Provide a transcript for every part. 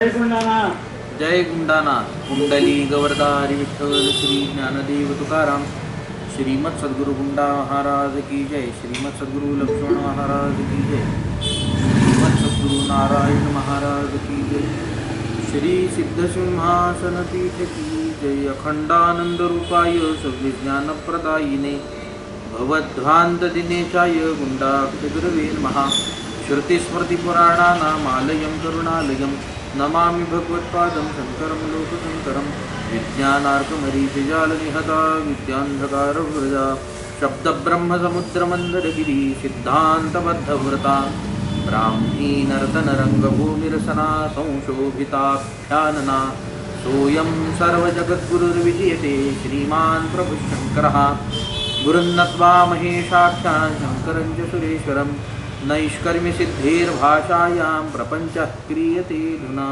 जय गुंडानाथ कुंडली गवरदारी विठ्ठल श्री ज्ञानदेव तुकाराम श्रीमद सद्गुरु गुंडा महाराज की जय। श्रीमद सद्गुरु लक्ष्मण महाराज की जय। श्रीमद सद्गुरु नारायण महाराज की जय। श्री सिद्ध सिंहासन पीठ की जय। अखंडानंद रूपाय सविज्ञान प्रदायिने भवध्वांत दिनेशाय गुंडाक्षगुरवे नमः। श्रुतिस्मृति पुराणानामालयं करुणालयं नमामि भगवत्पादं शंकरं लोकशंकरं। विज्ञानार्कमरीचिजालनिहता विद्यान्धकारवृजा शब्दब्रह्मसमुद्रमन्थरगिरि सिद्धान्तबद्धव्रता ब्राह्मी नर्तनरङ्गभूमिरसना संशोभिताख्यानना सोऽयं सर्वजगद्गुरुर्विजयते श्रीमान् प्रभुशङ्करः। गुरुन्नत्वा महेशाख्यान् शङ्करं च सुरेश्वरं नैष्कर्म्य सिद्धेर्भाषायां प्रपंचः क्रियते धुना।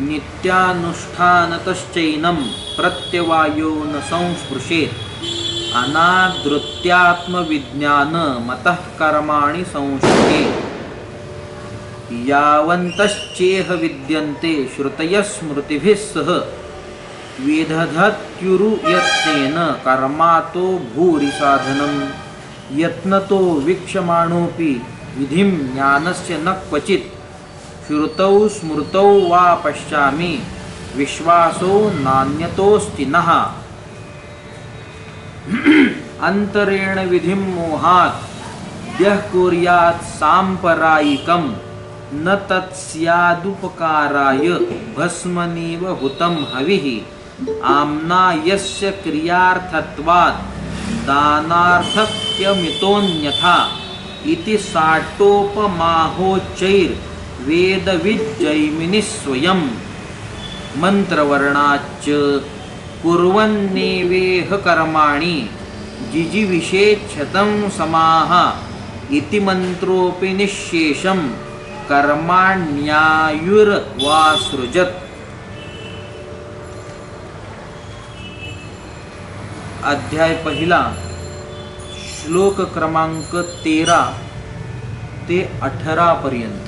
नित्यानुष्ठानतश्चैनं प्रत्यवायो न संस्पृशेत् अनादृत्यात्मविज्ञान मतः कर्माणि संशये। यावन्तश्चेह विद्यन्ते श्रुतयः स्मृतिभिः सह विदधत्युरुयत्नेन कर्मातो भूरि साधनं। यत्नतो वीक्षमाणोऽपि विधिं ज्ञानस्य न क्वचित् श्रुतौ स्मृतौ वा पश्यामि विश्वासो नान्यतोऽस्ति नः। अंतरेण विधिं मोहात् यः कुर्यात् सांपरायिकं न तत्स्यादुपकाराय भस्मनीव हुतं हविः। आम्ना यस्य क्रियार्थत्वात् दानार्थक्यमितोऽन्यथा इति साटोपमाहोच्चैर्वेदविज्जैमिनिः स्वयं। मंत्रवर्णाच्च कुर्वन्नेवेह कर्माणि जिजीविषेच्छतं समाह इति मंत्रोऽपि निःशेषं कर्माण्यायुर्वासृजत्। अध्याय पहिला श्लोक क्रमांक 13 ते 18 पर्यंत।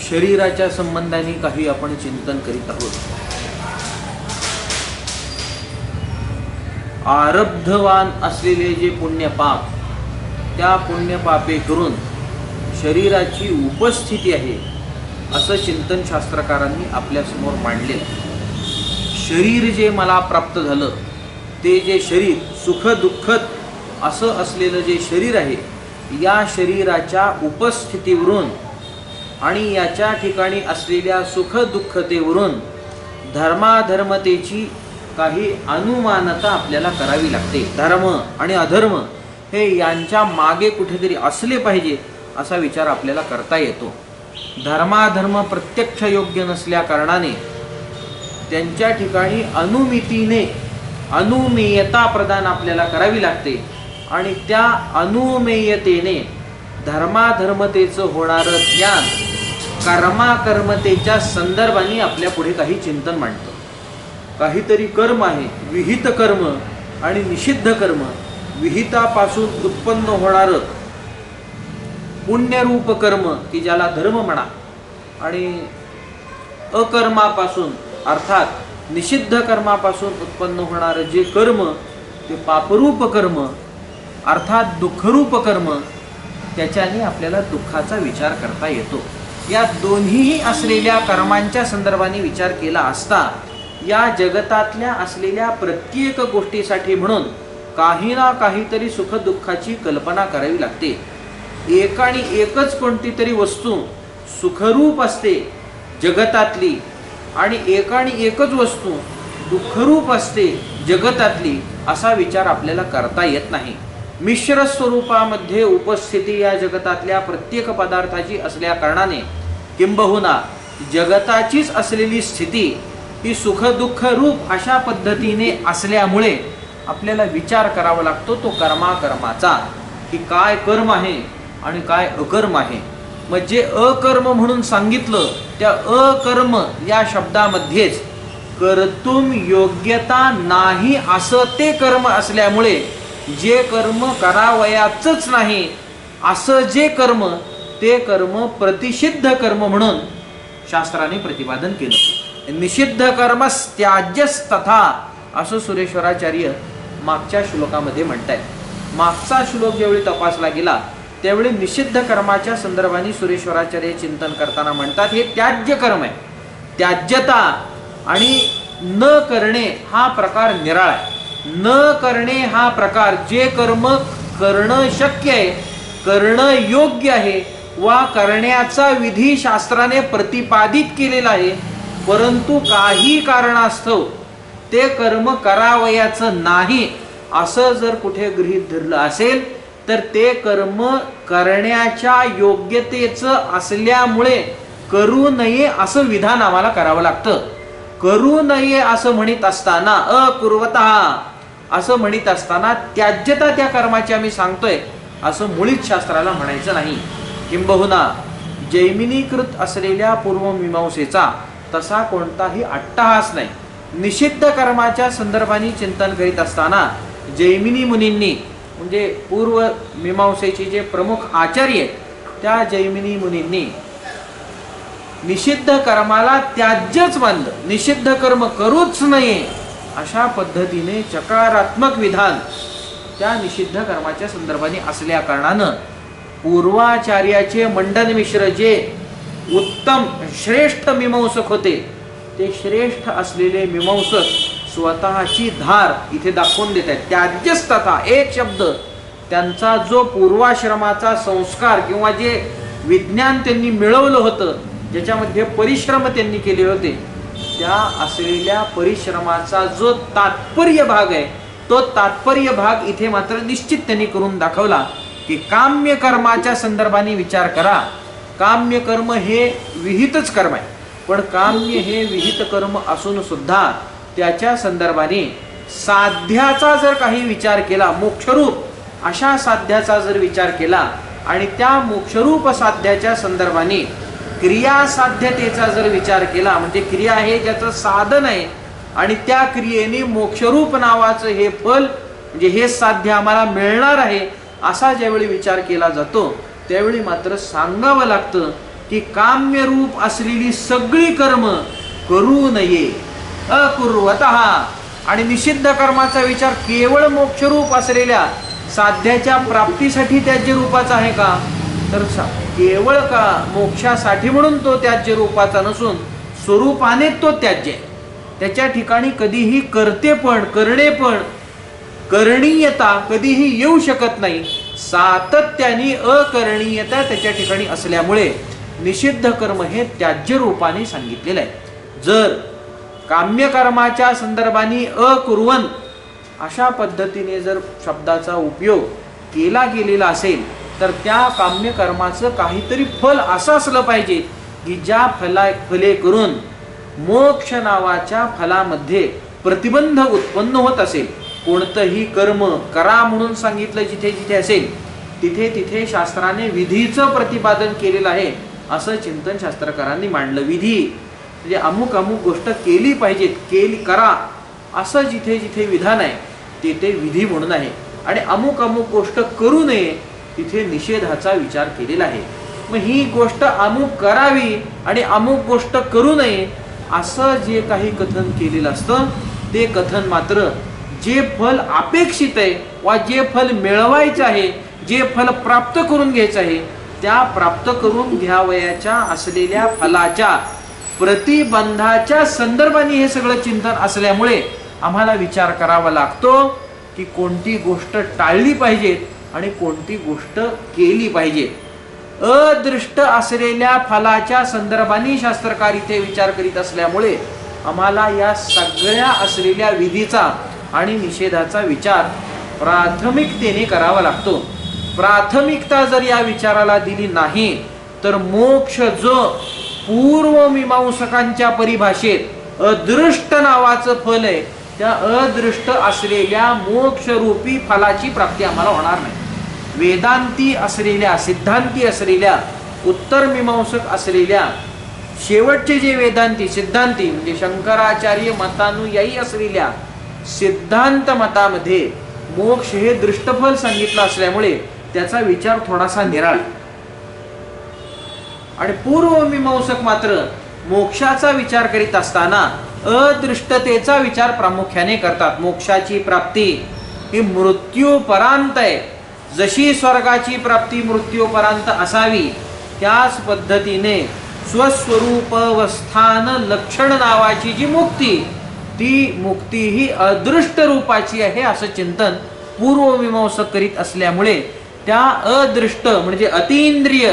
शरीराच्या संबंधाने काही आपण चिंतन करीत आहोत। आरब्धवान असलेले जे पुण्यपाप, त्या पुण्यपापे करून शरीराची उपस्थिती आहे असं चिंतन शास्त्रकारांनी आपल्या समोर मांडले। शरीर जे मला प्राप्त झालं ते जे शरीर सुख दुःखद असं असलेलं जे शरीर आहे, या शरीराच्या उपस्थितीवरून आणि याच्या ठिकाणी असलेल्या सुख दुःखतेवरून धर्माधर्मतेची काही अनुमानता आपल्याला करावी लागते। धर्म आणि अधर्म हे यांच्या मागे कुठेतरी असले पाहिजे असा विचार आपल्याला करता येतो। धर्माधर्म प्रत्यक्ष योग्य नसल्या कारणाने त्यांच्या ठिकाणी अनुमितीने अनुमेयता प्रदान आपल्याला करावी लागते आणि त्या अनुमेयतेने धर्माधर्मतेचं होणारं ज्ञान कर्माकर्मतेच्या संदर्भाने आपल्या पुढे काही चिंतन मांडतं। काहीतरी कर्म आहे, विहित कर्म आणि निषिद्ध कर्म। विहितापासून उत्पन्न होणारं पुण्यरूप कर्म की ज्याला धर्म म्हणा, आणि अकर्मापासून अर्थात निषिद्ध कर्मापासून उत्पन्न होणारं जे कर्म ते पापरूप कर्म अर्थात दुःखरूप कर्म, त्याच्याने आपल्याला दुःखाचा विचार करता येतो। या दोन्ही असलेल्या कर्मांच्या संदर्भाने विचार केला असता या जगतातल्या असलेल्या प्रत्येक गोष्टीसाठी म्हणून काही ना काहीतरी सुख दुःखाची कल्पना करावी लागते। एक आणि एकच कोणती तरी वस्तू सुखरूप असते जगतातली आणि एक आणि एकच वस्तू दुःखरूप असते जगतातली, असा विचार आपल्याला करता येत नाही। मिश्र स्वरूपामध्ये उपस्थिती या जगतातल्या प्रत्येक पदार्थाची असल्या कारणाने किंबहुना जगताचीच असलेली स्थिती ही सुख दुःख रूप अशा पद्धतीने असल्यामुळे आपल्याला विचार करावा लागतो तो कर्माचा, की काय कर्म आहे आणि काय अकर्म आहे. मग जे अकर्म म्हणून सांगितलं त्या अकर्म या शब्दामध्येच कर्तुम योग्यता नाही असं ते कर्म असल्यामुळे जे कर्म करावयाचंच नाही असं जे कर्म ते कर्म प्रतिषिद्ध कर्म म्हणून शास्त्राने प्रतिपादन केलं. निषिद्ध कर्मस त्याज्यस्तथा असं सुरेश्वराचार्य मागच्या श्लोकामध्ये म्हणतायत. मागचा श्लोक ज्यावेळी तपासला गेला त्यावेळी निषिद्ध कर्माच्या संदर्भाने सुरेश्वराचार्य चिंतन करताना म्हणतात हे त्याज्य कर्म आहे. त्याज्यता आणि न करणे हा प्रकार निराळा आहे. न करणे हा प्रकार जे कर्म करणं शक्य आहे, करणं योग्य आहे वा करण्याचा विधी शास्त्राने प्रतिपादित केलेला आहे, परंतु काही कारणास्तव ते कर्म करावयाचं नाही असं जर कुठे गृहीत धरलं असेल तर ते कर्म करण्याच्या योग्यतेचं असल्यामुळे करू नये असं विधान आम्हाला करावं लागतं. करू नये असं म्हणत असताना अकुर्वतः असं म्हणत असताना त्याज्यता त्या कर्माची आम्ही सांगतोय असं मुळीच शास्त्राला म्हणायचं नाही. किंबहुना जैमिनीकृत असलेल्या पूर्वमीमांसेचा तसा कोणताही अट्टहास नाही. निषिद्ध कर्माच्या संदर्भाने चिंतन करीत असताना जैमिनी मुनींनी म्हणजे पूर्व मीमांसेचे जे प्रमुख आचार्य आहेत त्या जैमिनी मुनींनी निषिद्ध कर्माला त्याज्यच मानलं. निषिद्ध कर्म करूच नये अशा पद्धतीने चकारात्मक विधान त्या निषिद्ध कर्माच्या संदर्भाने असल्या कारणानं पूर्वाचार्याचे मंडन मिश्र जे उत्तम श्रेष्ठ मीमांसक होते ते श्रेष्ठ असलेले मीमांसक स्वतःची धार इथे दाखवून देत आहेत. त्याज्यस्तथा एक शब्द त्यांचा जो पूर्वाश्रमाचा संस्कार किंवा जे विज्ञान त्यांनी मिळवलं होतं ज्याच्यामध्ये परिश्रम त्यांनी केले होते त्या असलेल्या परिश्रमाचा जो तात्पर्य भाग आहे तो तात्पर्य भाग इथे मात्र निश्चित त्यांनी करून दाखवला की काम्य कर्माच्या संदर्भाने विचार करा. काम्य कर्म हे विहितच कर्म आहे, पण काम्य हे विहित कर्म असून सुद्धा त्याच्या संदर्भाने साध्याचा जर काही विचार केला, मोक्षरूप अशा साध्याचा जर विचार केला आणि त्या मोक्षरूप साध्याच्या संदर्भाने क्रिया साध्यतेचा जर विचार केला, म्हणजे क्रिया हे ज्याचं साधन आहे आणि त्या क्रियेने मोक्षरूप नावाचं हे फल म्हणजे हे साध्य आम्हाला मिळणार आहे असा ज्यावेळी विचार केला जातो त्यावेळी मात्र सांगावं लागतं की काम्यरूप असलेली सगळी कर्म करू नये अकुर्वतः. आणि निषिद्ध कर्माचा विचार केवळ मोक्षरूप असलेल्या साध्याच्या प्राप्तीसाठी त्याज्य रूपाचा आहे का, तर केवळ का मोक्षासाठी म्हणून तो त्याज्य रूपाचा नसून स्वरूपाने तो त्याज्य आहे. त्याच्या ठिकाणी कधीही कर्तेपण करणेपण करणीयता कधीही येऊ शकत नाही. सातत्याने अकरणीयता त्याच्या ठिकाणी असल्यामुळे निषिद्ध कर्म हे त्याज्य रूपाने सांगितलेलं आहे. जर काम्यकर्माच्या संदर्भाने अकुर्वन अशा पद्धतीने जर शब्दाचा उपयोग केला गेलेला असेल तर त्या काम्यकर्माचं काहीतरी फल असं असलं पाहिजे की ज्या फले करून मोक्ष नावाच्या फलामध्ये प्रतिबंध उत्पन्न होत असेल. कोणतंही कर्म करा म्हणून सांगितलं जिथे जिथे असेल तिथे तिथे शास्त्राने विधीचं प्रतिपादन केलेलं आहे असं चिंतन शास्त्रकारांनी मांडलं. विधी म्हणजे अमुक अमुक गोष्ट केली पाहिजे, केली करा असं जिथे जिथे विधान आहे तिथे विधी म्हणून आहे. आणि अमुक अमुक गोष्ट करू नये तिथे निषेधाचा विचार केलेला आहे. मग ही गोष्ट अमुक करावी आणि अमुक गोष्ट करू नये असं जे काही कथन केलेलं असतं ते कथन मात्र जे फल अपेक्षित आहे वा जे फल मिळवायचं आहे, जे फल प्राप्त करून घ्यायचं आहे त्या प्राप्त करून घ्यावयाच्या असलेल्या फलाच्या प्रतिबंधाच्या संदर्भाने हे सगळं चिंतन असल्यामुळे आम्हाला विचार करावा लागतो की कोणती गोष्ट टाळली पाहिजे आणि कोणती गोष्ट केली पाहिजे. अदृष्ट असलेल्या फलाच्या संदर्भाने शास्त्रकार इथे विचार करीत असल्यामुळे आम्हाला या सगळ्या असलेल्या विधीचा आणि निषेधाचा विचार प्राथमिकतेने करावा लागतो. प्राथमिकता जर या विचाराला दिली नाही तर मोक्ष जो पूर्वमीमांसकांच्या परिभाषेत अदृष्ट नावाचं फल आहे, त्या अदृष्ट असलेल्या मोक्षरूपी फलाची प्राप्ती आम्हाला होणार नाही. वेदांती असलेल्या, सिद्धांती असलेल्या, उत्तर मीमांसक असलेल्या शेवटचे जे वेदांती सिद्धांती म्हणजे शंकराचार्य मतानुयायी असलेल्या सिद्धांत मतामध्ये मोक्ष हे दृष्टफल सांगितलं असल्यामुळे त्याचा विचार थोडासा निराळा. आणि पूर्वमीमांसक मात्र मोक्षाचा विचार करीत असताना अदृष्टतेचा विचार प्रामुख्याने करतात. मोक्षाची प्राप्ती ही मृत्यूपरांत आहे. जशी स्वर्गाची प्राप्ती मृत्यूपरांत असावी त्याच पद्धतीने स्वस्वरूपवस्थान लक्षण नावाची जी मुक्ती, ती मुक्ती ही अदृष्ट रूपाची आहे असं चिंतन पूर्वमीमांसक करीत असल्यामुळे त्या अदृष्ट म्हणजे अतींद्रिय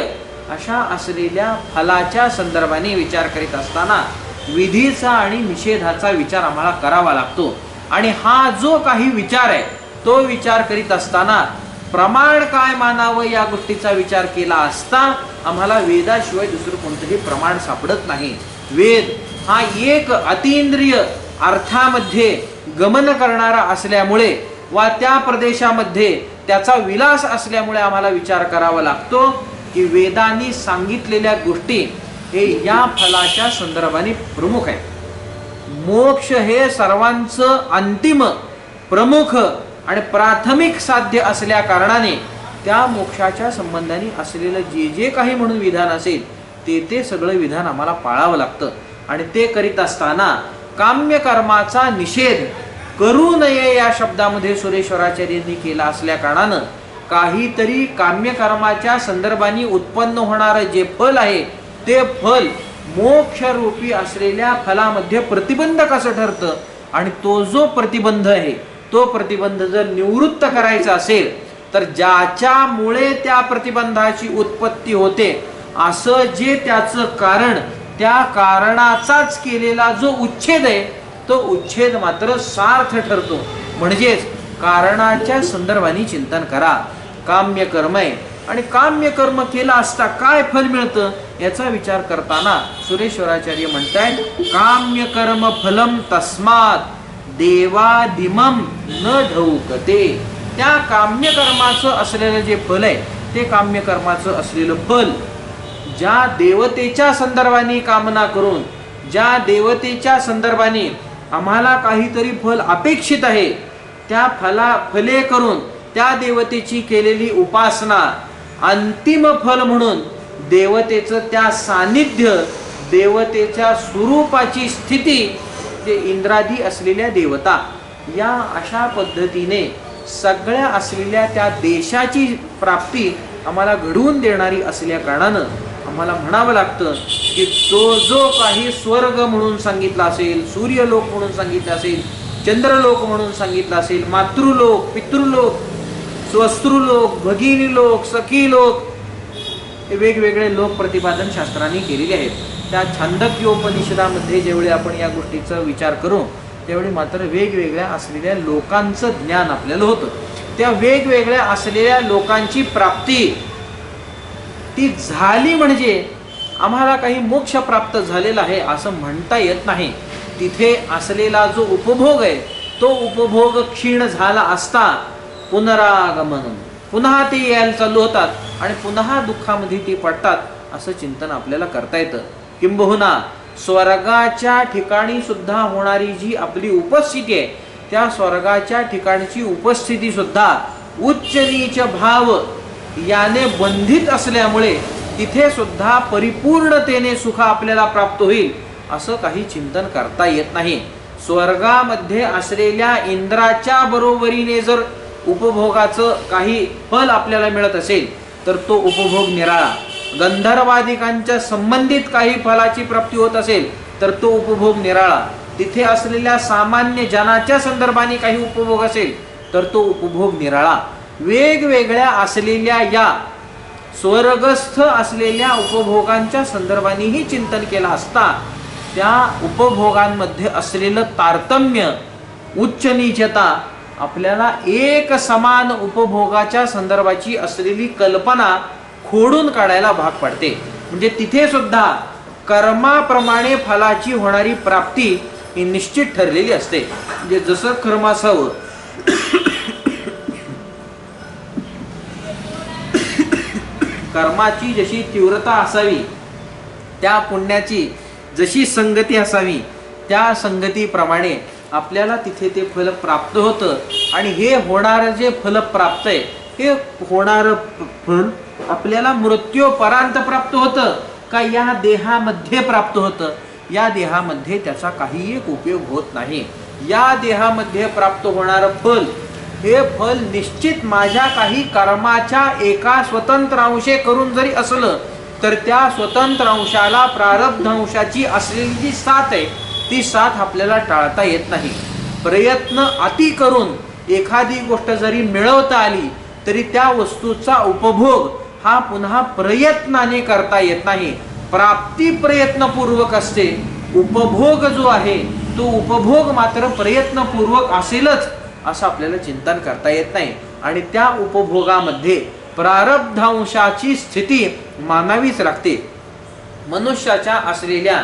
अशा असलेल्या फलाच्या संदर्भाने विचार करीत असताना विधीचा आणि निषेधाचा विचार आम्हाला करावा लागतो. आणि हा जो काही विचार आहे तो विचार करीत असताना प्रमाण काय मानावं या गोष्टीचा विचार केला असता आम्हाला वेदाशिवाय दुसरं कोणतंही प्रमाण सापडत नाही. वेद हा एक अतींद्रिय अर्थामध्ये गमन करणारा असल्यामुळे वा त्या प्रदेशामध्ये त्याचा विलास असल्यामुळे आम्हाला विचार करावा लागतो की वेदांनी सांगितलेल्या गोष्टी हे या फलाच्या संदर्भाने प्रमुख आहे. मोक्ष हे सर्वांचं अंतिम, प्रमुख आणि प्राथमिक साध्य असल्या कारणाने त्या मोक्षाच्या संबंधाने असलेलं जे जे काही म्हणून विधान असेल ते सगळं विधान आम्हाला पाळावं लागतं. आणि ते करीत असताना काम्य कर्माचा निषेध करू नये या शब्दामध्ये सुरेश्वराचार्यांनी केला असल्या कारणानं काहीतरी काम्य कर्माच्या संदर्भाने उत्पन्न होणारं जे फल आहे ते फल मोक्षरूपी असलेल्या फलामध्ये प्रतिबंध कसं ठरतं. आणि तो जो प्रतिबंध आहे तो प्रतिबंध जर निवृत्त करायचा असेल तर ज्याच्यामुळे त्या प्रतिबंधाची उत्पत्ती होते असं जे त्याचं कारण, त्या कारणाचाच केलेला जो उच्छेद आहे तो उच्छेद मात्र सार्थ ठरतो. म्हणजेच कारणाच्या संदर्भाने चिंतन करा. काम्य कर्म आहे आणि काम्य कर्म केला असता काय फल मिळतं याचा विचार करताना सुरेश्वराचार्य म्हणतायत काम्य कर्म फलम तस्मात् देवादिमम न ढौकते. त्या काम्य कर्माचं असलेलं जे फल आहे ते काम्य कर्माचं असलेलं फल ज्या देवतेच्या संदर्भाने कामना करून, ज्या देवतेच्या संदर्भाने आम्हाला काहीतरी फल अपेक्षित आहे त्या फले करून त्या देवतेची केलेली उपासना अंतिम फल म्हणून देवतेचं त्या सानिध्य, देवतेच्या स्वरूपाची स्थिती, जे इंद्रादी असलेल्या देवता या अशा पद्धतीने सगळ्या असलेल्या त्या देशाची प्राप्ती आम्हाला घडवून देणारी असल्या कारणानं आम्हाला म्हणावं लागतं की तो जो काही स्वर्ग म्हणून सांगितला असेल, सूर्यलोक म्हणून सांगितलं असेल, चंद्रलोक म्हणून सांगितलं असेल, मातृलोक, पितृलोक, स्वस्त्रुलोक, भगिनी लोक, सखी लोक, हे वेगवेगळे लोक प्रतिपादन शास्त्रांनी केलेले आहेत. त्या छांदोग्योपनिषदामध्ये ज्यावेळी आपण या गोष्टीचा विचार करू त्यावेळी मात्र वेगवेगळ्या असलेल्या लोकांचं ज्ञान आपल्याला होतं. त्या वेगवेगळ्या असलेल्या लोकांची प्राप्ती ती झाली म्हणजे आम्हाला काही मोक्ष प्राप्त झालेला आहे असं म्हणता येत नाही. तिथे असलेला जो उपभोग आहे तो उपभोग क्षीण झाला असता पुनरागमन, पुन्हा ते यायला चालू होतात आणि पुन्हा दुःखामध्ये ती पडतात असं चिंतन आपल्याला करता येतं. किंबहुना स्वर्गाच्या ठिकाणी सुद्धा होणारी जी आपली उपस्थिती आहे त्या स्वर्गाच्या ठिकाणची उपस्थिती सुद्धा उच्च नीच भाव याने बंधित असल्यामुळे तिथे सुद्धा परिपूर्णतेने सुख आपल्याला प्राप्त होईल असं काही चिंतन करता येत नाही. स्वर्गामध्ये असलेल्या इंद्राच्या बरोबरीने जर उपभोगाचं काही फल आपल्याला मिळत असेल तर तो उपभोग निराळा. गंधर्वादिकांच्या संबंधित काही फलाची प्राप्ती होत असेल तर तो उपभोग निराळा. तिथे असलेल्या सामान्य जनाच्या संदर्भाने काही उपभोग असेल तर तो उपभोग निराळा. वेगवेगळ्या असलेल्या या स्वर्गस्थ असलेल्या उपभोगांच्या संदर्भानेही चिंतन केलं असता त्या उपभोगांमध्ये असलेलं तारतम्य, उच्च नीचता आपल्याला एक समान उपभोगाच्या संदर्भाची असलेली कल्पना खोडून काढायला भाग पडते. म्हणजे तिथे सुद्धा कर्माप्रमाणे फलाची होणारी प्राप्ती ही निश्चित ठरलेली असते. म्हणजे जसं कर्म असावं कर्माची जशी तीव्रता असावी, त्या पुण्याची जशी संगती असावी, त्या संगतीप्रमाणे आपल्याला तिथे ते फल प्राप्त होतं. आणि हे होणारं जे फल प्राप्त आहे, हे होणारं फल आपल्याला मृत्यूपर्यंत प्राप्त होतं का या देहामध्ये प्राप्त होतं? या देहामध्ये त्याचा काही एक उपयोग होत नाही. या देहामध्ये प्राप्त होणारं फल, हे फल निश्चित माझ्या काही कर्माच्या एका स्वतंत्र अंशे करून जरी असलं तर त्या स्वतंत्र अंशाला प्रारब्ध अंशाची असलेली जी साथ आहे, ती साथ आपल्याला टाळता येत नाही. प्रयत्न अति करून एखादी गोष्ट जरी मिळवता आली तरी त्या वस्तूचा उपभोग हा पुन्हा प्रयत्नाने करता येत नाही. प्राप्ती प्रयत्नपूर्वक असते, उपभोग जो आहे तो उपभोग मात्र प्रयत्नपूर्वक असेलच असं आपल्याला चिंतन करता येत नाही. आणि त्या उपभोगामध्ये प्रारब्धांशाची स्थिती मानावीच लागते. मनुष्याच्या असलेल्या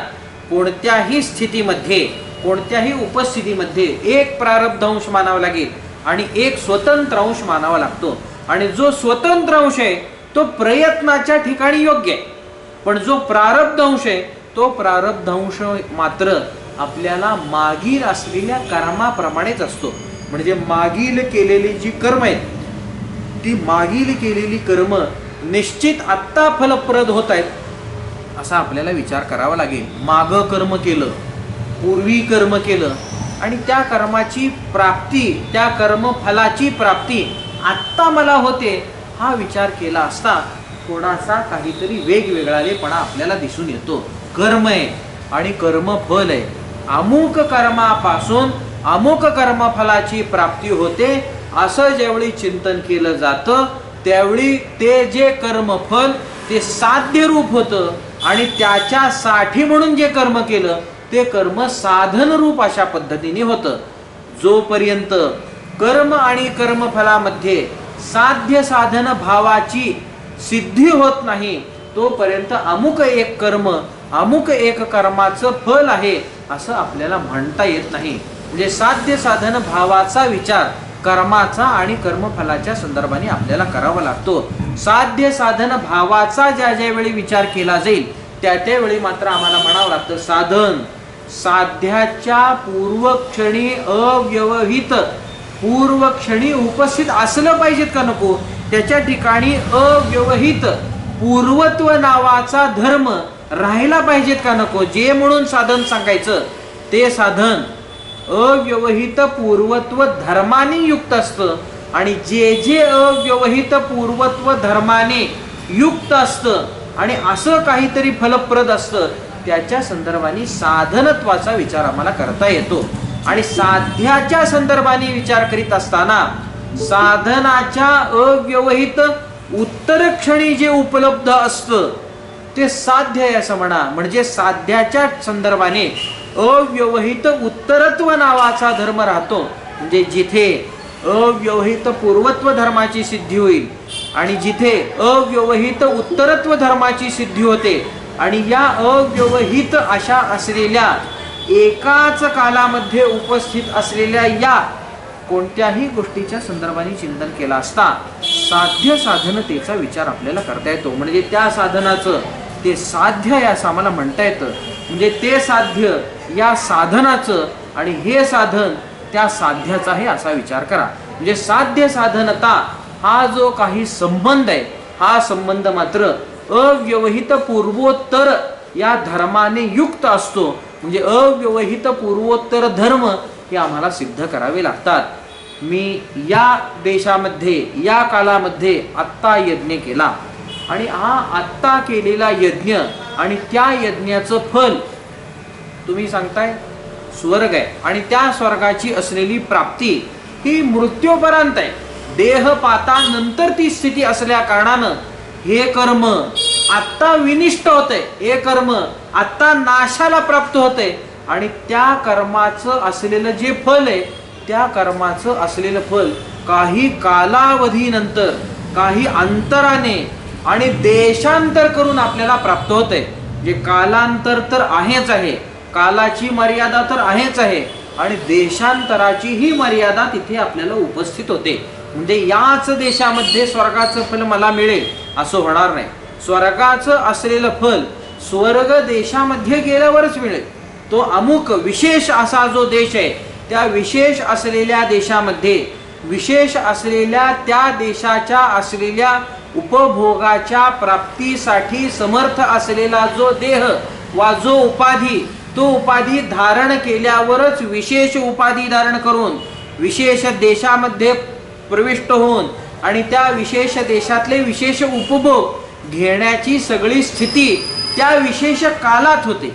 कोणत्याही स्थितीमध्ये, कोणत्याही उपस्थितीमध्ये एक प्रारब्धांश मानावा लागेल आणि एक स्वतंत्र अंश मानावा लागतो. आणि जो स्वतंत्र अंश आहे तो प्रयत्नाच्या ठिकाणी योग्य आहे, पण जो प्रारब्ध अंश आहे तो प्रारब्ध अंश मात्र आपल्याला मागील असलेल्या कर्माप्रमाणेच असतो. म्हणजे मागील केलेली जी कर्म आहेत, ती मागील केलेली कर्म निश्चित आत्ता फलप्रद होत आहेत असा आपल्याला विचार करावा लागेल. मागं कर्म केलं, पूर्वी कर्म केलं आणि त्या कर्माची प्राप्ती, त्या कर्मफलाची प्राप्ती आत्ता मला होते हा विचार केला असता थोडासा काहीतरी वेगवेगळालेपणा आपल्याला दिसून येतो. कर्म आहे आणि कर्मफल आहे. अमुक कर्मापासून अमुक कर्मफलाची प्राप्ती होते असं ज्यावेळी चिंतन केलं जातं त्यावेळी ते जे कर्मफल ते साध्य रूप होतं आणि त्याच्यासाठी म्हणून जे कर्म केलं ते कर्म साधन रूप अशा पद्धतीने होतं. जोपर्यंत कर्म आणि कर्मफलामध्ये साध्य साधन भावाची सिद्धी होत नाही तोपर्यंत अमुक एक कर्म, अमुक एक कर्माचं फल आहे असं आपल्याला म्हणता येत नाही. म्हणजे साध्य साधन भावाचा विचार कर्माचा आणि कर्मफलाच्या संदर्भाने आपल्याला करावा लागतो. साध्य साधन भावाचा ज्या ज्यावेळी विचार केला जाईल त्या त्यावेळी मात्र आम्हाला म्हणावं लागतं साधन साध्याच्या पूर्वक्षणी अव्यवहित पूर्वक्षणी उपस्थित असलं पाहिजेत का नको? त्याच्या ठिकाणी अव्यवहित पूर्वत्व नावाचा धर्म राहिला पाहिजेत का नको? जे म्हणून साधन सांगायचं ते साधन अव्यवहित पूर्वत्व धर्माने युक्त असतं आणि जे जे अव्यवहित पूर्वत्व धर्माने युक्त असतं आणि असं काहीतरी फलप्रद असतं त्याच्या संदर्भाने साधनत्वाचा विचार आम्हाला करता येतो. आणि साध्याच्या संदर्भाने विचार करीत असताना साधनाच्या अव्यवहित उत्तर क्षणी जे उपलब्ध असतं ते साध्य आहे असं म्हणा. म्हणजे साध्याच्या संदर्भाने अव्यवहित उत्तरत्व नावाचा धर्म राहतो. म्हणजे जिथे अव्यवहित पूर्वत्व धर्माची सिद्धी होईल आणि जिथे अव्यवहित उत्तरत्व धर्माची सिद्धी होते आणि या अव्यवहित अशा असलेल्या एकाच कालामध्ये उपस्थित असलेल्या या कोणत्याही गोष्टीच्या संदर्भाने चिंतन केला असता साध्य साधनतेचा विचार आपल्याला करता येतो. म्हणजे त्या साधनाचं ते साध्य आहे असं आम्हाला म्हणता येतं. म्हणजे ते साध्य या साधनाचं आणि हे साधन त्या साध्याचा आहे असा विचार करा. म्हणजे साध्य साधनता हा जो काही संबंध आहे हा संबंध मात्र अव्यवहित पूर्वोत्तर या धर्माने युक्त असतो. म्हणजे अव्यवहित पूर्वोत्तर धर्म हे आम्हाला सिद्ध करावे लागतात. मी या देशामध्ये या कालामध्ये आत्ता यज्ञ केला आणि हा आत्ता केलेला यज्ञ आणि त्या यज्ञाचं फल तुम्ही सांगताय स्वर्ग आहे आणि त्या स्वर्गाची असलेली प्राप्ती ही मृत्यूपर्यंत आहे. देहपातानंतर ती स्थिती असल्या कारणानं हे कर्म आत्ता विनिष्ट होते, हे कर्म आत्ता नाशाला प्राप्त होते आणि त्या कर्माचं असलेलं जे फल आहे त्या कर्माचं असलेलं फल काही कालावधीनंतर काही अंतराने आणि देशांतर करून आपल्याला प्राप्त होते. जे कालांतर तर आहेच आहे, कालाची मर्यादा तर आहेच आहे, आणि देशांतराची ही मर्यादा तिथे आपल्याला उपस्थित होते. म्हणजे याच देशामध्ये स्वर्गाचं फल मला मिळेल असं होणार नाही. स्वर्गाचं असलेलं फल स्वर्ग देशामध्ये गेल्यावरच मिळेल. तो अमुक विशेष असा जो देश आहे, त्या विशेष असलेल्या देशामध्ये विशेष असलेल्या त्या देशाच्या असलेल्या उपभोगाच्या प्राप्तीसाठी समर्थ असलेला जो देह वा जो उपाधी, तो उपाधी धारण केल्यावरच विशेष उपाधी धारण करून विशेष देशामध्ये प्रविष्ट होऊन आणि त्या विशेष देशातले विशेष उपभोग घेण्याची सगळी स्थिती त्या विशेष कालात होते.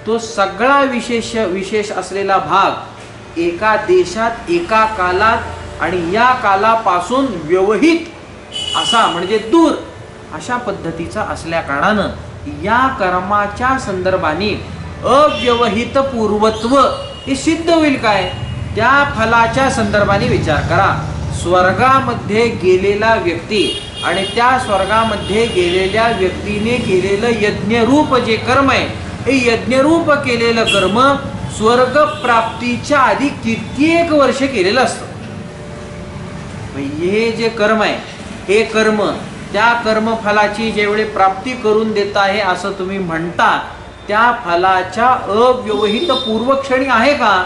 तो सगळा विशेष असलेला भाग एका देशात एका कालात आणि या कालापासून व्यवहित असा म्हणजे दूर अशा पद्धतीचा असल्या कारणानं या कर्माच्या संदर्भाने अव्यवहित पूर्वत्व हे सिद्ध होईल. काय त्या फलाच्या संदर्भाने विचार करा. स्वर्गामध्ये गेलेला व्यक्ती आणि त्या स्वर्गामध्ये गेलेल्या व्यक्तीने केलेलं यज्ञरूप जे कर्म आहे, हे यज्ञरूप केलेलं कर्म स्वर्ग प्राप्तीच्या आधी कित्येक वर्ष केलेलं असतं. हे जे कर्म आहे, हे कर्म त्या कर्मफलाची जेवढे प्राप्ती करून देत आहे असं तुम्ही म्हणता, त्या फलाच्या अव्यवहित पूर्वक्षणी आहे का?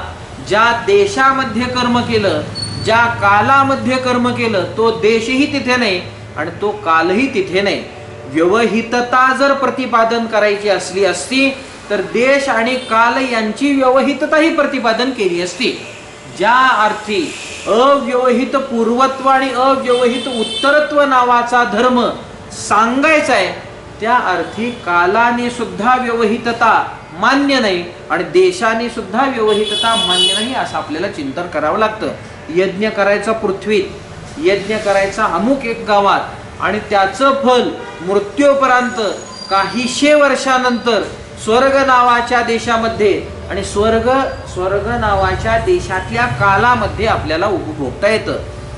ज्या देशामध्ये कर्म केलं, ज्या कालामध्ये कर्म केलं, तो देशही तिथे नाही आणि तो कालही तिथे नाही. व्यवहितता जर प्रतिपादन करायची असली असती तर देश आणि काल यांची व्यवहितताही प्रतिपादन केली असती. ज्या अर्थी अव्यवहित पूर्वत्व आणि अव्यवहित उत्तरत्व नावाचा धर्म सांगायचा आहे, त्या अर्थी कालाने सुद्धा व्यवहितता मान्य नाही आणि देशाने सुद्धा व्यवहितता मान्य नाही असं आपल्याला चिंतन करावं लागतं. यज्ञ करायचा पृथ्वीत, यज्ञ करायचा अमुक एक गावात आणि त्याचं फल मृत्यूपर्यंत काहीशे वर्षानंतर स्वर्ग नावाच्या देशामध्ये आणि स्वर्ग नावाच्या देशातल्या कालामध्ये आपल्याला उपभोगता येतं.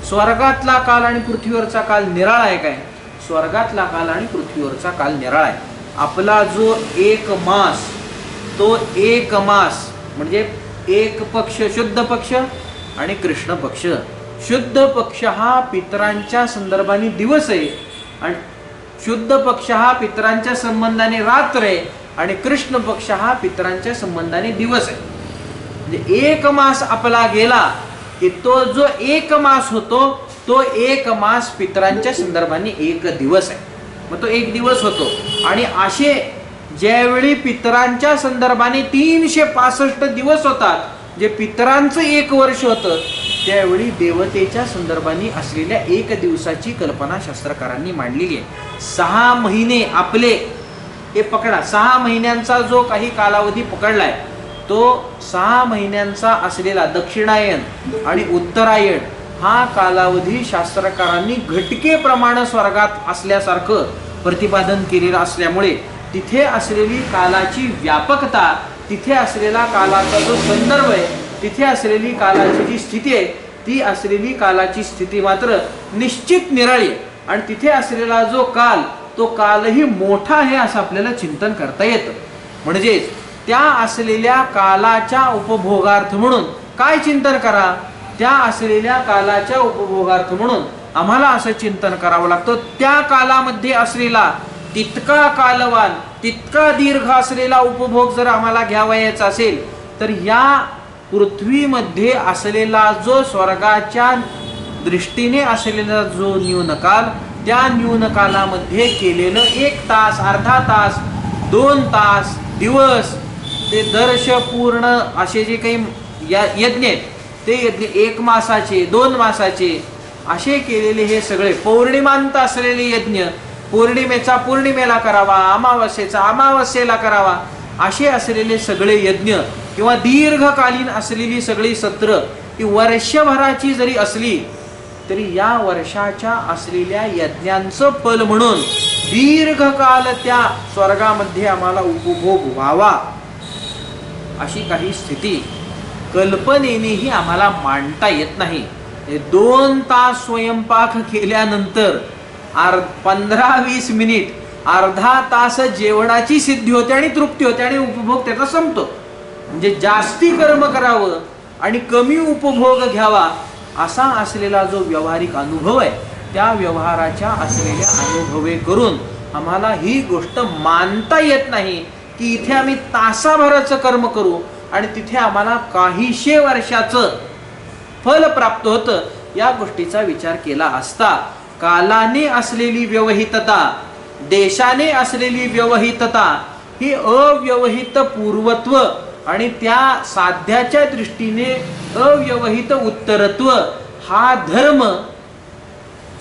स्वर्गातला काल आणि पृथ्वीवरचा काल निराळा आहे काय? स्वर्गातला काल आणि पृथ्वीवरचा काल निराळा आहे. आपला जो एक मास, तो एक मास म्हणजे एक पक्ष, शुद्ध पक्ष आणि कृष्ण पक्ष. शुद्ध पक्ष हा पितरांच्या संदर्भाने दिवस आहे आणि शुद्ध पक्ष हा पितरांच्या संबंधाने रात्र आहे आणि कृष्ण पक्ष हा पितरांच्या संबंधाने दिवस आहे. म्हणजे एक मास आपला गेला की तो जो एक मास होतो, तो एक मास पितरांच्या संदर्भाने एक दिवस आहे. मग तो एक दिवस होतो. आणि असे ज्यावेळी पितरांच्या संदर्भाने 365 दिवस होतात, जे पितरांचं एक वर्ष होतं, त्यावेळी देवतेच्या संदर्भाने असलेल्या एक दिवसाची कल्पना शास्त्रकारांनी मांडलेली आहे. 6 महिने आपले हे पकडा, 6 महिन्यांचा जो काही कालावधी पकडलाय, तो 6 महिन्यांचा असलेला दक्षिणायन आणि उत्तरायण हा कालावधी शास्त्रकारांनी घटकेप्रमाणे स्वर्गात असल्यासारखं प्रतिपादन केलेलं असल्यामुळे तिथे असलेली कालाची व्यापकता, तिथे असलेला कालाचा जो संदर्भ आहे, तिथे असलेली कालाची जी स्थिती आहे, ती असलेली कालाची स्थिती मात्र निश्चित निराळी आहे. आणि तिथे असलेला जो काल, तो कालही मोठा आहे असं आपल्याला चिंतन करता येतं. म्हणजेच त्या असलेल्या कालाच्या उपभोगार्थ म्हणून काय चिंतन करा? त्या असलेल्या कालाच्या उपभोगार्थ म्हणून आम्हाला असं चिंतन करावं लागतं, त्या कालामध्ये असलेला तितका कालवान, तितका दीर्घ असलेला उपभोग जर आम्हाला घ्यावयाचा असेल तर या पृथ्वीमध्ये असलेला जो स्वर्गाच्या दृष्टीने असलेला जो न्यूनकाल, त्या न्यूनकालामध्ये केलेलं 1 तास, अर्धा तास, 2 तास, दिवस, ते दर्श पूर्ण असे जे काही यज्ञ आहेत, ते यज्ञ 1 मासाचे, 2 मासाचे असे केलेले हे सगळे पौर्णिमांत असलेले यज्ञ, पौर्णिमेचा पौर्णिमेला करावा, अमावस्येचा अमावस्येला करावा, असे असलेले सगळे यज्ञ किंवा दीर्घकालीन असलेली सगळी सत्र ही वर्षभराची जरी असली तरी या वर्षाच्या असलेल्या यज्ञांचं फल म्हणून दीर्घकाल त्या स्वर्गामध्ये आम्हाला उपभोग व्हावा, अशी काही स्थिती कल्पनेनेही आम्हाला मांडता येत नाही. 2 तास स्वयंपाक केल्यानंतर 15-20 मिनिट अर्धा तास जेवणाची सिद्धी होते आणि तृप्ती होते आणि उपभोग त्याचा संपतो. म्हणजे जास्ती कर्म करावं आणि कमी उपभोग घ्यावा असा असलेला जो व्यावहारिक अनुभव आहे, त्या व्यवहाराच्या असलेल्या अनुभवे करून आम्हाला ही गोष्ट मानता येत नाही की इथे आम्ही तासाभराचं कर्म करू आणि तिथे आम्हाला काहीशे वर्षाचं फल प्राप्त होतं. या गोष्टीचा विचार केला असता कालाने असलेली व्यवहितता, देशाने असलेली व्यवहितता, ही अव्यवहित पूर्वत्व आणि त्या साध्याच्या दृष्टीने अव्यवहित उत्तरत्व हा धर्म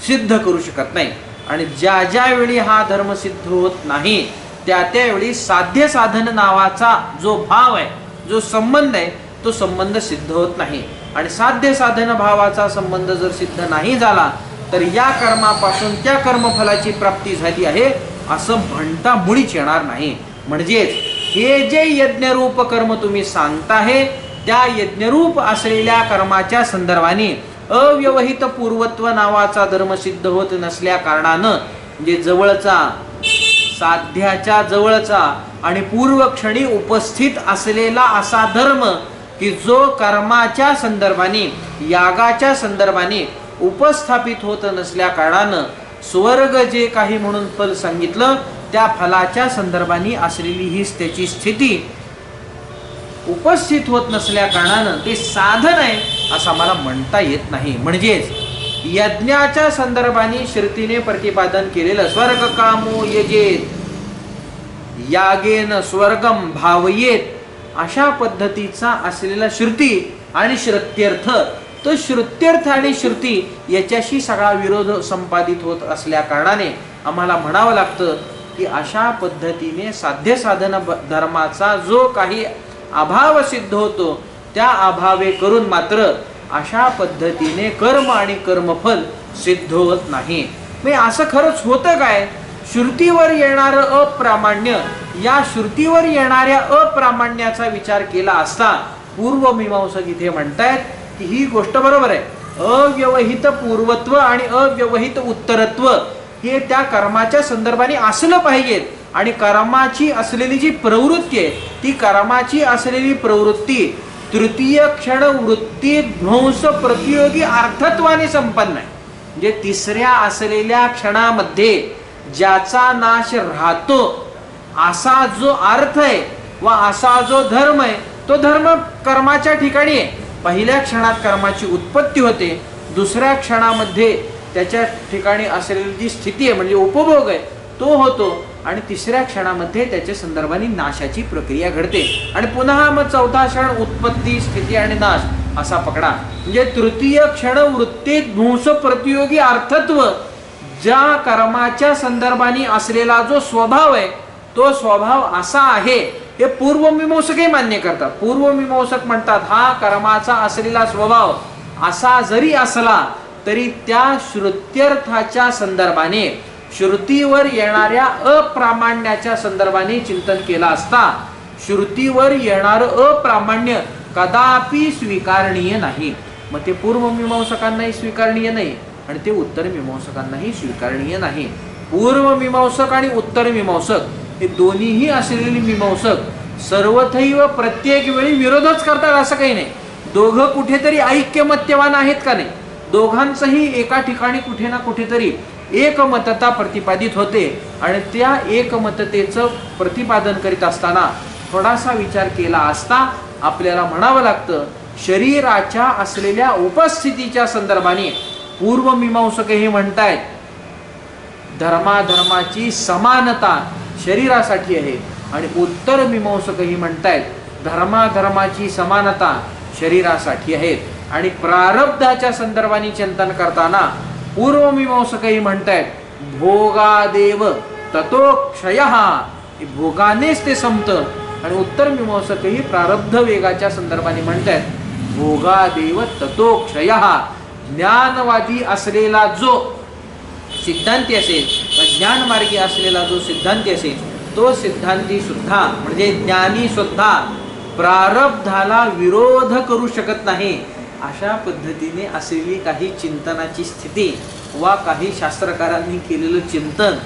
सिद्ध करू शकत नाही. आणि ज्या ज्या वेळी हा धर्म सिद्ध होत नाही त्या त्यावेळी साध्य साधन नावाचा जो भाव आहे, जो संबंध आहे, तो संबंध सिद्ध होत नाही. आणि साध्य साधन भावाचा संबंध जर सिद्ध नाही झाला तर या कर्मापासून त्या कर्मफलाची प्राप्ती झाली आहे असं म्हणता मुळीच येणार नाही. म्हणजेच हे जे यज्ञरूप कर्म तुम्ही सांगताहे त्या यज्ञरूप असलेल्या कर्माच्या संदर्भाने अव्यवहित पूर्वत्व नावाचा धर्म सिद्ध होत नसल्या कारणानं, म्हणजे जवळचा, साध्याच्या जवळचा आणि पूर्वक्षणी उपस्थित असलेला असा धर्म की जो कर्माच्या संदर्भाने, यागाच्या संदर्भाने उपस्थापित होत नसल्या कारणानं स्वर्ग जे काही म्हणून फल सांगितलं त्या फलाच्या संदर्भाने असलेली ही त्याची स्थिती उपस्थित होत नसल्या कारणानं ते साधन आहे असं मला म्हणता येत नाही. म्हणजेच यज्ञाच्या संदर्भाने श्रुतीने प्रतिपादन केलेलं स्वर्ग कामो यजेत यागेन स्वर्गम भावयेत अशा पद्धतीचा असलेला श्रुती आणि श्रुत्यर्थ, तो श्रुत्यर्थ आणि श्रुती याच्याशी सगळा विरोध संपादित होत असल्या कारणाने आम्हाला म्हणावं लागतं की अशा पद्धतीने साध्य साधन धर्माचा जो काही अभाव सिद्ध होतो त्या अभावे करून मात्र अशा पद्धतीने कर्म आणि कर्मफल सिद्ध होत नाही. म्हणजे असं खरंच होतं काय? श्रुतीवर येणारं अप्रामाण्य, या श्रुतीवर येणाऱ्या अप्रामाण्याचा विचार केला असता पूर्वमीमांसक इथे म्हणतायत की ही गोष्ट बरोबर आहे. अव्यवहित पूर्वत्व आणि अव्यवहित उत्तरत्व हे त्या कर्माच्या संदर्भाने असलं पाहिजेत. आणि कर्माची असलेली जी प्रवृत्ती आहे ती कर्माची असलेली प्रवृत्ती तृतीय क्षण वृत्ती ध्वंस प्रतियोगी अर्थत्वाने संपन्न आहे. म्हणजे तिसऱ्या असलेल्या क्षणामध्ये ज्याचा नाश राहतो असा जो अर्थ आहे व असा जो धर्म आहे तो धर्म कर्माच्या ठिकाणी आहे. पहिल्या क्षणात कर्माची उत्पत्ती होते, दुसऱ्या क्षणामध्ये त्याच्या ठिकाणी असलेली जी स्थिती आहे म्हणजे उपभोग आहे तो होतो आणि तिसऱ्या क्षणामध्ये त्याच्या संदर्भाने नाशाची प्रक्रिया घडते आणि पुन्हा मग चौथा क्षण उत्पत्ती, स्थिती आणि नाश असा पकडा. म्हणजे तृतीय क्षण वृत्ती ध्वंस प्रतियोगी अर्थत्व ज्या कर्माच्या संदर्भाने असलेला जो स्वभाव आहे तो स्वभाव असा आहे हे पूर्वमीमांसकही मान्य करतात. पूर्वमीमांसक म्हणतात हा कर्माचा असलेला स्वभाव असा जरी असला तरी त्या श्रुत्यर्थाच्या संदर्भाने, श्रुतीवर येणाऱ्या अप्रामाण्याच्या संदर्भाने चिंतन केला असता श्रुतीवर येणारं अप्रामाण्य कदापि स्वीकारणीय नाही. मग ते पूर्वमीमांसकांनाही स्वीकारणीय नाही आणि ते उत्तरमीमांसकांनाही स्वीकारणीय नाही. पूर्वमीमांसक आणि उत्तरमीमांसक हे दोन्हीही असलेली मीमांसक सर्वथैव प्रत्येक वेळी विरोधच करतात असं काही नाही. दोघं कुठेतरी ऐक्यमत्यवान आहेत का नाही, दोघांचंही एका ठिकाणी कुठे ना कुठेतरी एकमतता प्रतिपादित होते आणि त्या एकमततेचं प्रतिपादन करीत असताना थोडासा विचार केला असता आपल्याला म्हणावं लागतं शरीराच्या असलेल्या उपस्थितीच्या संदर्भाने पूर्वमीमांसक हे म्हणतायत धर्माधर्माची समानता शरीरासाठी आहे आणि उत्तरमीमांसकही म्हणतायत धर्माधर्माची समानता शरीरासाठी आहे. आणि प्रारब्धाच्या संदर्भाने चिंतन करताना पूर्वमीमांसकही म्हणतायत भोगादेव ततो क्षयः, भोगानेच ते संपतं. आणि उत्तरमीमांसकही प्रारब्ध वेगाच्या संदर्भाने म्हणतायत भोगादेव ततो क्षयः. ज्ञानवादी असलेला जो सिद्धांती असेल, ज्ञानमार्गी असलेला जो सिद्धांती असेल तो सिद्धांती सुद्धा म्हणजे ज्ञानी सुद्धा प्रारब्धाला विरोध करू शकत नाही. अशा पद्धतीने असलेली काही चिंतनाची स्थिती वा काही शास्त्रकारांनी केलेलं चिंतन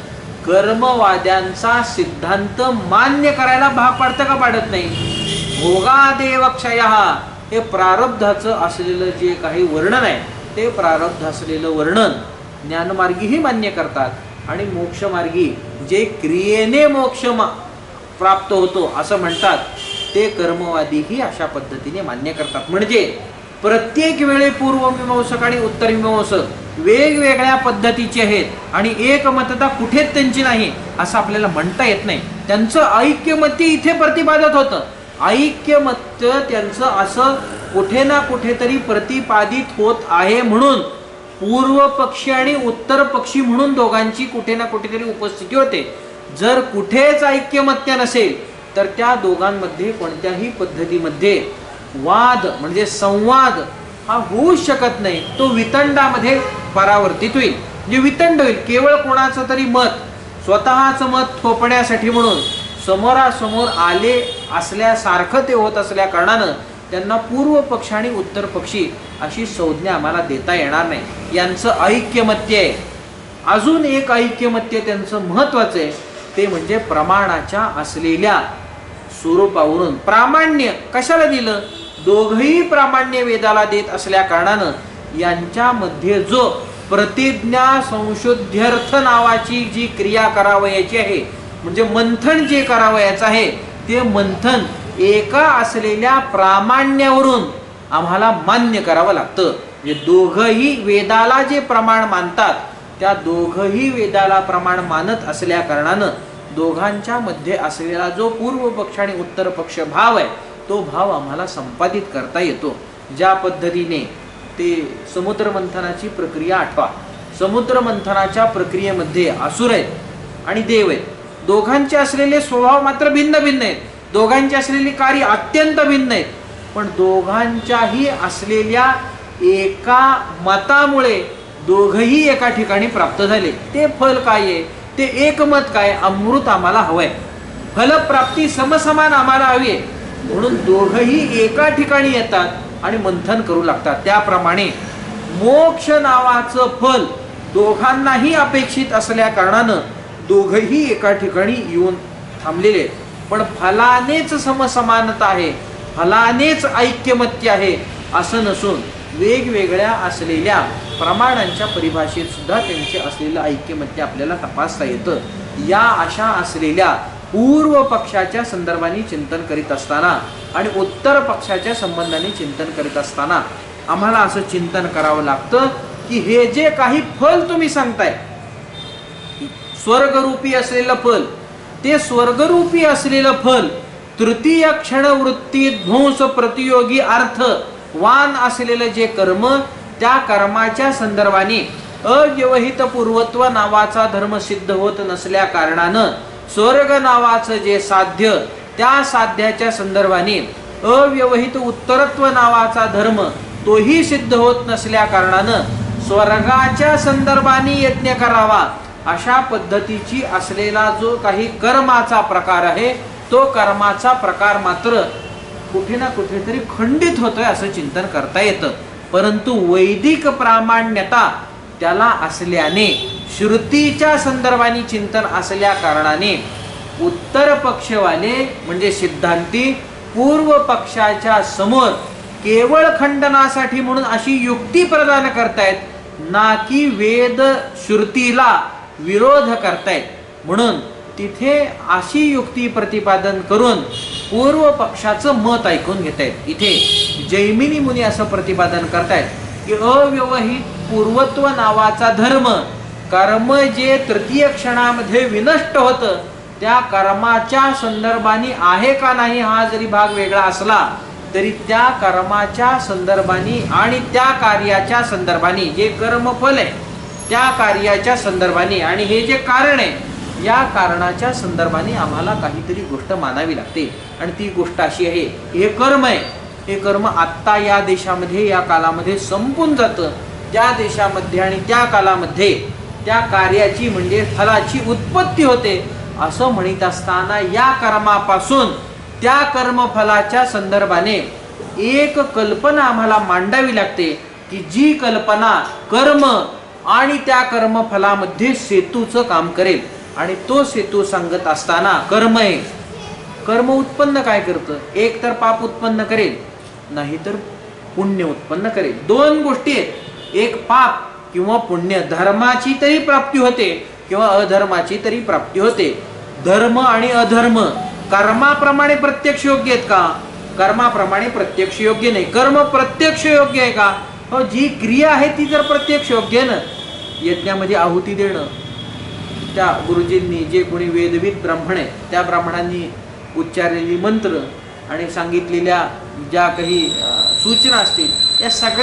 कर्मवाद्यांचा सिद्धांत मान्य करायला भाग पाडतं का पाडत नाही? भोगादेव क्षयः हे प्रारब्धाचं असलेलं जे काही वर्णन आहे ते प्रारब्ध असलेलं वर्णन ज्ञानमार्गीही मान्य करतात आणि मोक्षमार्गी जे क्रियेने मोक्ष प्राप्त होतो असं म्हणतात ते कर्मवादीही अशा पद्धतीने मान्य करतात. म्हणजे प्रत्येक वेळी पूर्वमीमांसक आणि उत्तरमीमांसक वेगवेगळ्या पद्धतीचे आहेत आणि एकमतता कुठेच त्यांची नाही असं आपल्याला म्हणता येत नाही. त्यांचं ऐक्यमत्य इथे प्रतिपादित होतं. ऐक्यमत्य त्यांचं असं कुठे ना कुठेतरी प्रतिपादित होत आहे म्हणून पूर्व पक्षी आणि उत्तर पक्षी म्हणून दोघांची कुठे ना कुठेतरी उपस्थिती होते. जर कुठेच ऐक्यमत्य नसेल तर त्या दोघांमध्ये कोणत्याही पद्धतीमध्ये वाद म्हणजे संवाद हा होऊ शकत नाही. तो वितंडामध्ये परावर्तित होईल. म्हणजे वितंड होईल. केवळ कोणाचं तरी मत स्वतःचं मत थोपण्यासाठी म्हणून समोरासमोर आले असल्यासारखं ते होत असल्या कारणानं त्यांना पूर्व पक्ष आणि उत्तर पक्षी अशी संज्ञा आम्हाला देता येणार नाही. यांचं ऐक्यमत्य आहे. अजून एक ऐक्यमत्य त्यांचं महत्वाचं आहे ते म्हणजे प्रमाणाच्या असलेल्या स्वरूपावरून. प्रामाण्य कशाला दिलं? दोघही प्रामाण्य वेदाला देत असल्या कारणानं यांच्यामध्ये जो प्रतिज्ञा संशुद्ध्यर्थ नावाची जी क्रिया करावयाची आहे म्हणजे मंथन जे करावयाचं आहे ते मंथन एका असलेल्या प्रामाण्यावरून आम्हाला मान्य करावं लागतं. म्हणजे दोघही वेदाला जे प्रमाण मानतात त्या दोघही वेदाला प्रमाण मानत असल्या कारणानं दोघांच्या मध्ये असलेला जो पूर्व पक्ष आणि उत्तर पक्ष भाव आहे तो भाव आम्हाला संपादित करता येतो. ज्या पद्धतीने ते समुद्र मंथनाची प्रक्रिया आठवा. समुद्र मंथनाच्या प्रक्रियेमध्ये असुर आहेत आणि देव आहेत. दोघांचे असलेले स्वभाव मात्र भिन्न भिन्न आहेत. दोघांची असलेली कार्य अत्यंत भिन्न आहेत. पण दोघांच्याही असलेल्या एका मतामुळे दोघही एका ठिकाणी प्राप्त झाले. ते फल काय आहे? ते एकमत काय? अमृत आम्हाला हवंय. फलप्राप्ती समसमान आम्हाला हवी आहे म्हणून दोघही एका ठिकाणी येतात आणि मंथन करू लागतात. त्याप्रमाणे मोक्ष नावाचं फल दोघांनाही अपेक्षित असल्या कारणानं दोघही एका ठिकाणी येऊन थांबलेले. पण फलानेच समसमानता आहे, फलानेच ऐक्यमत्य आहे असं नसून वेगवेगळ्या असलेल्या प्रमाणांच्या परिभाषेत सुद्धा त्यांचे असलेलं ऐक्यमत्य आपल्याला तपासता येतं. या अशा असलेल्या पूर्व पक्षाच्या संदर्भाने चिंतन करीत असताना आणि उत्तर पक्षाच्या संबंधाने चिंतन करीत असताना आम्हाला असं चिंतन करावं लागतं की हे जे काही फल तुम्ही सांगताय स्वर्गरूपी असलेलं फल ते स्वर्गरूपी असलेलं फल तृतीय क्षण वृत्ती ध्वंस प्रतियोगी अर्थ वान असलेलं जे कर्म त्या कर्माच्या संदर्भाने अव्यवहित पूर्वत्व नावाचा धर्म सिद्ध होत नसल्या कारणानं स्वर्ग नावाचं जे साध्य त्या साध्याच्या संदर्भाने अव्यवहित उत्तरत्व नावाचा धर्म तोही सिद्ध होत नसल्या कारणानं स्वर्गाच्या संदर्भाने यज्ञ करावा अशा पद्धतीची असलेला जो काही कर्माचा प्रकार आहे तो कर्माचा प्रकार मात्र कुठे ना कुठेतरी खंडित होतोय असं चिंतन करता येतं. परंतु वैदिक प्रामाण्यता त्याला असल्याने श्रुतीच्या संदर्भाने चिंतन असल्या कारणाने उत्तर पक्षवाले म्हणजे सिद्धांती पूर्व पक्षाच्या समोर केवळ खंडनासाठी म्हणून अशी युक्ती प्रदान करतायत ना की वेद श्रुतीला विरोध करतायत. म्हणून तिथे अशी युक्ती प्रतिपादन करून पूर्व पक्षाचं मत ऐकून घेतायत. इथे जैमिनी मुनी असं प्रतिपादन करतायत की अव्यवहित पूर्वत्व नावाचा धर्म कर्म जे तृतीय क्षणामध्ये विनष्ट होतं त्या कर्माच्या संदर्भाने आहे का नाही हा जरी भाग वेगळा असला तरी त्या कर्माच्या संदर्भाने आणि त्या कार्याच्या संदर्भाने जे कर्मफल आहे त्या कार्याच्या संदर्भाने आणि हे जे कारण आहे या कारणाच्या संदर्भाने आम्हाला काहीतरी गोष्ट मानावी लागते. आणि ती गोष्ट अशी आहे हे कर्म आहे. हे कर्म आत्ता या देशामध्ये या कालामध्ये संपून जातं. त्या देशामध्ये आणि त्या कालामध्ये त्या कार्याची म्हणजे फलाची उत्पत्ती होते असं म्हणत असताना या कर्मापासून त्या कर्मफलाच्या संदर्भाने एक कल्पना आम्हाला मांडावी लागते की जी कल्पना कर्म आणि त्या कर्मफलामध्ये सेतूचं काम करेल. आणि तोच हेतू सांगत असताना कर्म आहे. कर्म उत्पन्न काय करतं? एक तर पाप उत्पन्न करेल, नाही तर पुण्य उत्पन्न करेल. दोन गोष्टी आहेत, एक पाप किंवा पुण्य. धर्माची तरी प्राप्ती होते किंवा अधर्माची तरी प्राप्ती होते. धर्म आणि अधर्म कर्माप्रमाणे प्रत्यक्ष योग्य आहेत का? कर्माप्रमाणे प्रत्यक्ष योग्य नाही. कर्म प्रत्यक्ष योग्य आहे का? हो, जी क्रिया आहे ती जर प्रत्यक्ष योग्य आहे ना. यज्ञामध्ये आहुती देणं, त्या गुरुजींनी जे कोणी वेदविद ब्राह्मण आहेत त्या ब्राह्मणांनी उच्चारलेली मंत्र आणि सांगितलेल्या ज्या काही सूचना असतील या सगळ्या